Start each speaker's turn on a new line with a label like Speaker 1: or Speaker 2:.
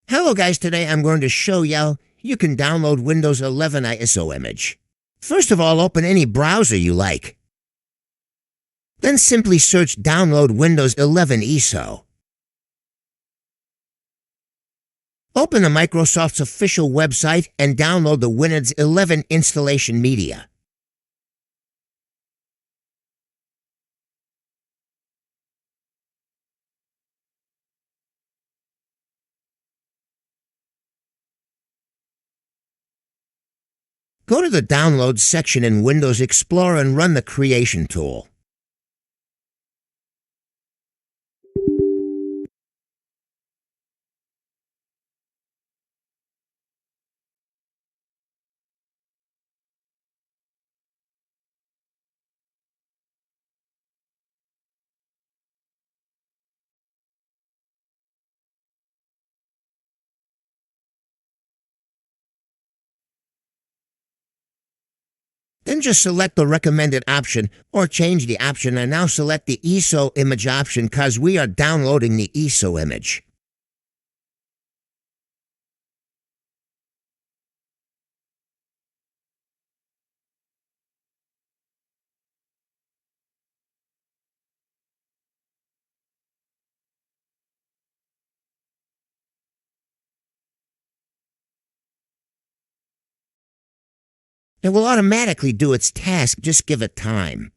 Speaker 1: Hello guys, today I'm going to show you can download Windows 11 ISO image. First of all, open any browser you like. Then simply search Download Windows 11 ISO. Open the Microsoft's official website and download the Windows 11 installation media. Go to the Downloads section in Windows Explorer and run the Creation tool. Then just select the recommended option or change the option and now select the ISO image option because we are downloading the ISO image. It will automatically do its task, just give it time.